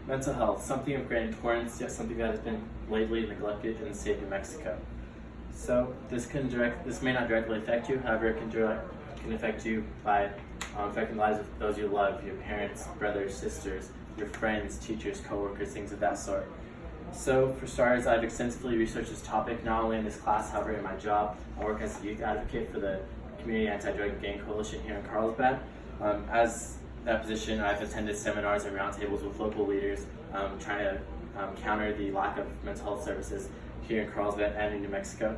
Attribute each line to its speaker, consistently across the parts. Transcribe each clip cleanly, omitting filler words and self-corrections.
Speaker 1: Mental health, something of great importance, yet something that has been lately neglected in the state of New Mexico. So this may not directly affect you, however it can affect you by affecting the lives of those you love, your parents, brothers, sisters, your friends, teachers, coworkers, things of that sort. So for starters, I've extensively researched this topic, not only in this class, however in my job. I work as a youth advocate for the Community Anti-Drug and Gang Coalition here in Carlsbad. As that position, I've attended seminars and roundtables with local leaders trying to counter the lack of mental health services here in Carlsbad and in New Mexico.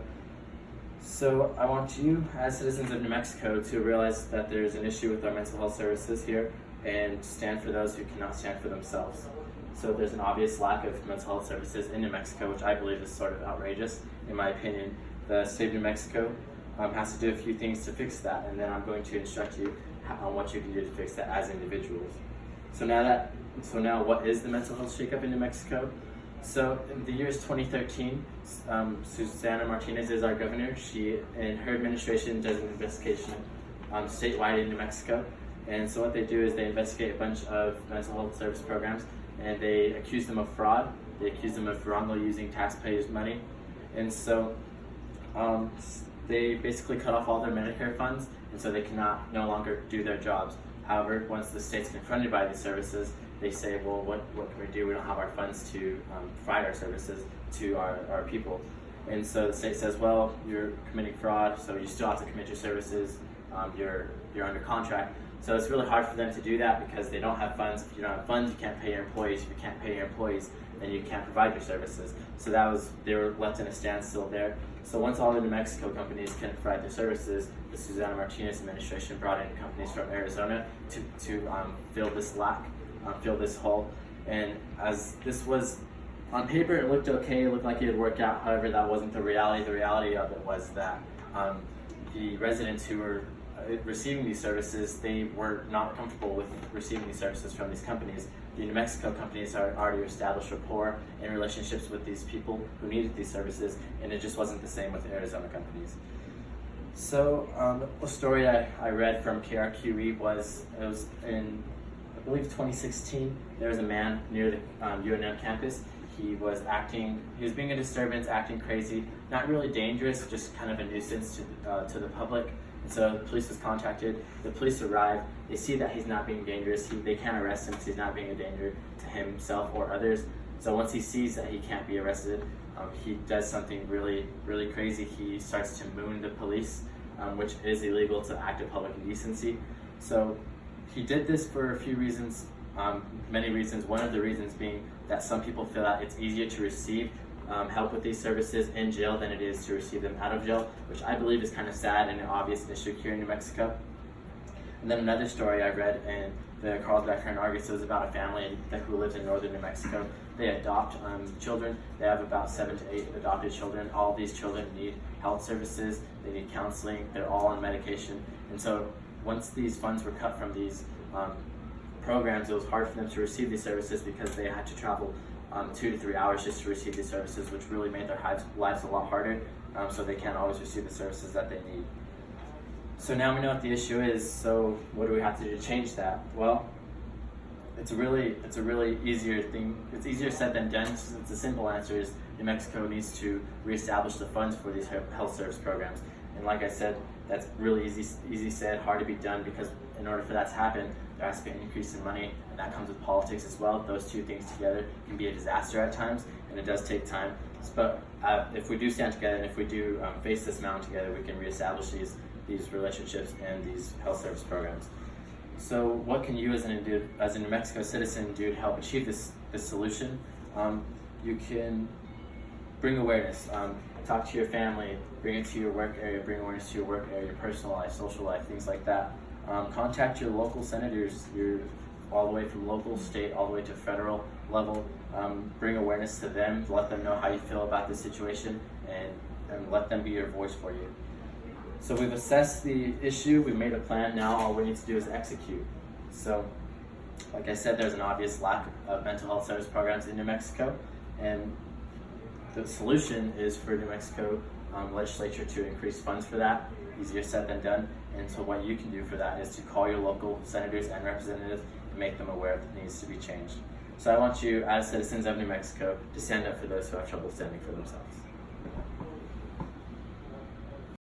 Speaker 1: So I want you, as citizens of New Mexico, to realize that there's an issue with our mental health services here and stand for those who cannot stand for themselves. So there's an obvious lack of mental health services in New Mexico, which I believe is sort of outrageous, in my opinion. The state of New Mexico has to do a few things to fix that, and then I'm going to instruct you on what you can do to fix that as individuals. So now what is the mental health shakeup in New Mexico? So in the year 2013, Susana Martinez is our governor. She and her administration does an investigation statewide in New Mexico. And so what they do is they investigate a bunch of mental health service programs, and they accuse them of fraud. They accuse them of wrongly using taxpayers' money. And so they basically cut off all their Medicare funds, and so they cannot no longer do their jobs. However, once the state's confronted by these services, they say, well, what can we do? We don't have our funds to provide our services to our people. And so the state says, well, you're committing fraud, so you still have to commit your services. You're under contract. So it's really hard for them to do that because they don't have funds. If you don't have funds, you can't pay your employees. If you can't pay your employees, then you can't provide your services. So they were left in a standstill there. So once all the New Mexico companies can provide their services, the Susana Martinez administration brought in companies from Arizona to fill this lack, fill this hole. And as this was, on paper it looked okay, it looked like it would work out, however that wasn't the reality. The reality of it was that the residents who were receiving these services, they were not comfortable with receiving these services from these companies. The New Mexico companies had already established rapport and relationships with these people who needed these services, and it just wasn't the same with the Arizona companies. So a story I read from KRQE was in, I believe, 2016. There was a man near the UNM campus. He was being a disturbance, acting crazy, not really dangerous, just kind of a nuisance to the public. And so the police was contacted. The police arrive. They see that he's not being dangerous. They can't arrest him because he's not being a danger to himself or others. So once he sees that he can't be arrested, he does something really, really crazy. He starts to moon the police, which is illegal to act of public indecency. So he did this for a few reasons, many reasons. One of the reasons being that some people feel that it's easier to receive help with these services in jail than it is to receive them out of jail, which I believe is kind of sad and an obvious issue here in New Mexico. And then another story I read in the Carlsbad Current Argus, it was about a family who lives in northern New Mexico. They adopt children. They have about 7 to 8 adopted children. All of these children need health services. They need counseling. They're all on medication. And so once these funds were cut from these programs, it was hard for them to receive these services because they had to travel 2 to 3 hours just to receive these services, which really made their lives a lot harder, so they can't always receive the services that they need. So now we know what the issue is, so what do we have to do to change that? Well, it's a really easier thing. It's easier said than done. It's a simple answer is New Mexico needs to reestablish the funds for these health service programs. And like I said, that's really easy said, hard to be done, because in order for that to happen, there has to be an increase in money, and that comes with politics as well. Those two things together can be a disaster at times, and it does take time. But if we do stand together, and if we do face this mountain together, we can reestablish these relationships and these health service programs. So what can you as a New Mexico citizen do to help achieve this solution? You can bring awareness. Talk to your family, bring it to your work area, bring awareness to your work area, your personal life, social life, things like that. Contact your local senators, all the way from local, state, all the way to federal level. Bring awareness to them, let them know how you feel about this situation, and let them be your voice for you. So we've assessed the issue, we've made a plan. Now all we need to do is execute. So like I said, there's an obvious lack of mental health service programs in New Mexico, and the solution is for New Mexico legislature to increase funds for that. Easier said than done. And so what you can do for that is to call your local senators and representatives and make them aware that it needs to be changed. So I want you, as citizens of New Mexico, to stand up for those who have trouble standing for themselves.